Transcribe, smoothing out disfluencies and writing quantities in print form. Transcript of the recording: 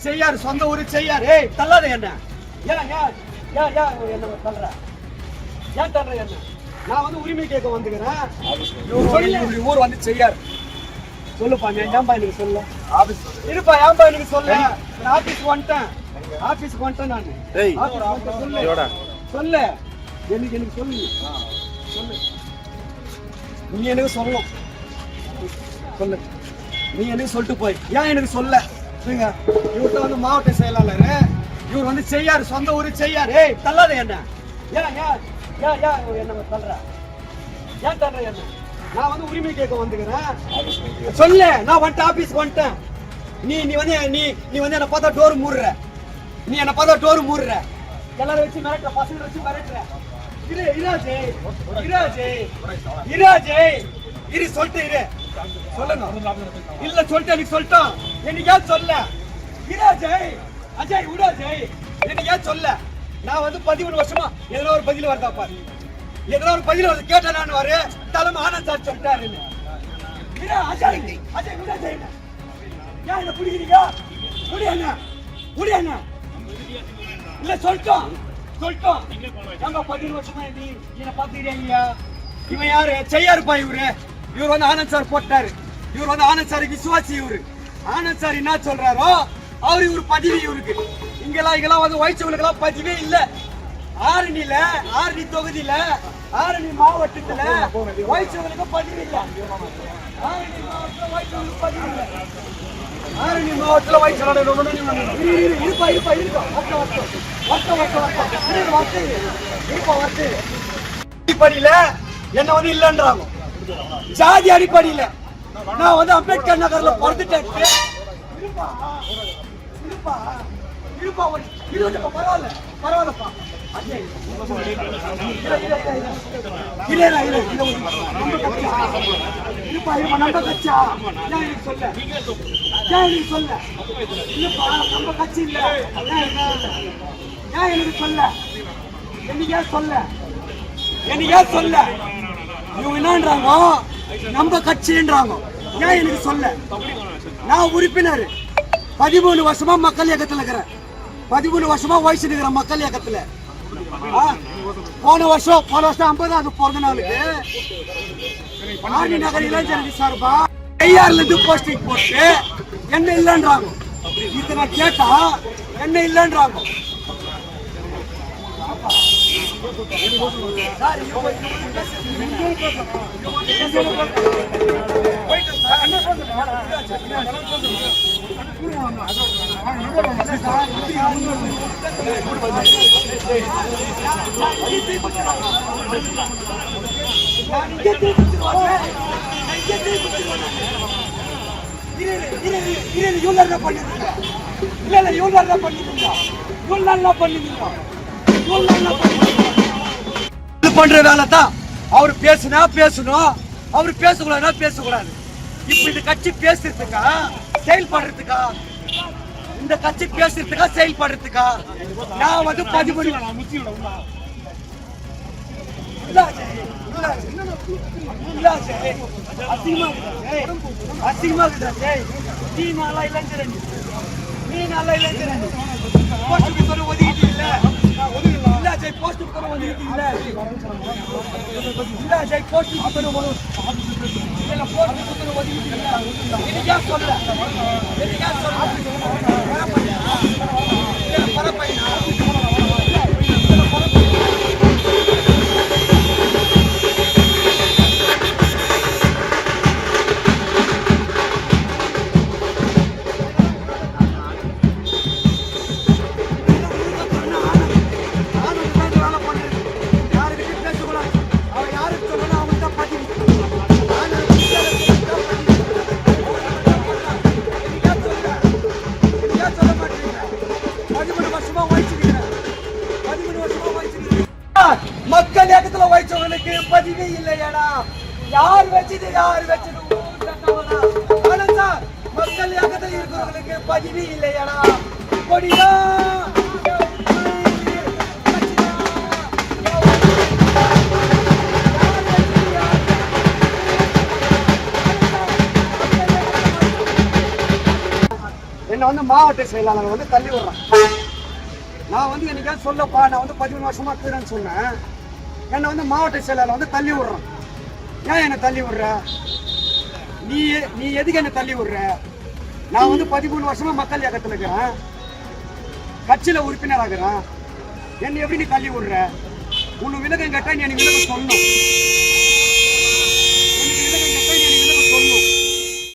செய்யாரு, சொந்த ஊரு செய்யாரு. ஏய் தள்ளாத என்ன, ஏன் ஏன் ஏன் ஏன் என்ன தள்ளுற, ஏன் தள்ளுற என்ன? நான் வந்து உரிமை கேட்க வந்துக்கிறேன். ஊர் வந்து செய்யாரு. சொல்லுப்பா, ஏன்பா எனக்கு சொல்ல இருப்பா, ஏன்பா எனக்கு சொல்ல. ஆபீஸ்க்கு வந்துட்டேன், ஆபீஸ்க்கு வந்துட்டேன் நான். சொல்லு எனக்கு எனக்கு சொல்லு சொல்லு, நீ எனக்கு சொல்லணும். சொல்லு, நீ எனக்கு சொல்லிட்டு போய் ஏன் எனக்கு சொல்ல. இவர்கிட்ட வந்து மாவட்ட செயலாளர், இவர் வந்து செய்யாரு, சொந்த ஊரு செய்யாரு. ஏய் தள்ளாத என்ன, ஏன் ஏன் ஏன் ஏன் என்ன தள்ளுற, ஏன் தள்ளுற என்ன? நான் வந்து உரிமை கேட்க வந்துக்கிறேன். சொல்லு, நான் வந்துட்டு ஆபீஸ்க்கு வந்துட்டேன். நீ நீ வந்து நீ நீ வந்து என்ன பார்த்தா டோர் மூடுற, நீ என்ன பார்த்தா டோர் மூடுற, எல்லாரும் வச்சு மிரட்டுற, பசங்க வச்சு மிரட்டுற. இரு இராஜே, இராஜே, இராஜே, இரு சொல்லிட்டு இரு, சொல்லணும் இல்ல சொல்லிட்டு எனக்கு சொல்லிட்டோம். எனக்கு ஏன் சொல்ல இராஜே, அஜய் உடாஜே, எனக்கு ஏன் சொல்ல. நான் வந்து 13 வருஷமா எதனா ஒரு பதில் வருதா பாரு, எதனா ஒரு பதில் வருது கேட்டா நான் வரு தலைமை ஆனந்த் சார் சொல்லிட்டாரு. அஜய் அஜய் உடாஜே, ஏன் என்ன பிடிக்கிறீங்க? முடியாண்ணா முடியாண்ணா இல்ல சொல்லிட்டோம் சொல்லிட்டோம். நம்ம 13 வருஷமா நீ என்ன பாத்துக்கிறீங்க. இவன் யாரு? செய்யாருப்பா இவரு. இவர் வந்து ஆனந்த் சார் போட்டாரு. இவர் வந்து ஆனந்த் சார் விசுவாசி. இவரு ஆனந்த் சார் என்ன சொல்றாரோ அவரு இவரு பதிவு. இவருக்கு இங்கெல்லாம் வந்து வயசுகளுக்கு எல்லாம் பதிவே இல்ல. ஆரணி தொகுதியில, ஆரணி மாவட்டத்துல வயசுகளுக்கு பதிவு இல்ல. ஆரணி மாவட்டத்துல வயசுகளுக்கு பதிவு இல்ல. ஆரணி மாவட்டத்துல வயசுகளோட இருப்பா இருப்பா இருக்கா அடிப்படையில என்ன வந்து இல்லன்றாங்க. ஜாதி அடிப்படையில நான் வந்து அம்பேத்கர் நகர்ல பிறந்துட்டேன். பரவாயில்ல பரவாயில்லப்பா. நம்ம கட்சா சொல்ல சொல்ல இல்லப்பா, நம்ம கட்சி இல்ல. ஏன் எனக்கு சொல்ல, என்னைக்கே சொல்ல, என்னைக்கே சொல்ல. இவங்க என்னன்றாங்க, நம்ம கட்சின்றாங்க. ஏன் எனக்கு சொல்ல. நான் உறுப்பினர் 13 வருஷமா மக்கள் இயக்கத்துல இருக்கிறேன். 13 வருஷமா வயசு இருக்கிற மக்கள் இயக்கத்துல. போன வருஷம் 50வது பிறந்த நாளுக்கு ஆரணி நகர் இளைஞரணி சார்பா ஐஆர்ல இருந்து போஸ்டிங் போட்டு என்ன இல்லன்றாங்க. இத்தனை கேட்டா என்ன இல்லன்றாங்க. பண்ற வேலை தான். அவரு பேசுனா பேசணும், அவரு பேசக்கூடாதுன்னா பேசக்கூடாது. இப்ப இந்த கட்சி பேசுறதுக்கா செயல்படுறதுக்கா, இந்த கட்சி பேசுறதுக்கா செயல்படுறதுக்கா? நான் வந்து 13 அசிங்கமா நீ நல்லா இளைஞரணி, நீ நல்லா இளைஞரணி. போஸ்டுக்கு ஒதுக்கிட்டு இல்ல, இல்ல ஜெய் போஸ்டுக்கு ஒதுக்கிட்டு இல்ல, இல்ல ஜெய் போஸ்டுக்கு இல்ல, போஸ்டுக்கு ஒதுக்கிட்டு இல்ல. என்னைக்கா சொல்ல, என்னைக்கா சொல்ல பரப்பையா மக்கள் இயக்கத்துல வயசவங்களுக்கு பதிவே இல்லையாடா. யார் வச்சது யார் வச்சது சார். மக்கள் இயக்கத்தில் இருக்கிறவங்களுக்கு பதிவே இல்லையாடா. கொடியா என்ன வந்து மாவட்ட செயலாளர் வந்து தள்ளி விடுறான். நான் வந்து என்னைக்காவது சொல்லப்பா நான் வந்து 13 வருஷமா இருக்கிறேன்னு சொன்னேன். என்னை வந்து மாவட்ட செயலாளர் வந்து தள்ளி விடுறான். ஏன் என்னை தள்ளி விடுற? நீ எதுக்கு என்னை தள்ளி விடுற? நான் வந்து 13 வருஷமா மக்கள் இயக்கத்தில் இருக்கிறேன், கட்சியில உறுப்பினர் ஆகிறேன். என்னை எப்படி நீ தள்ளி விடுற? உன்னை விலகம் கேட்டா நீ எனக்கு விலக சொல்லணும்.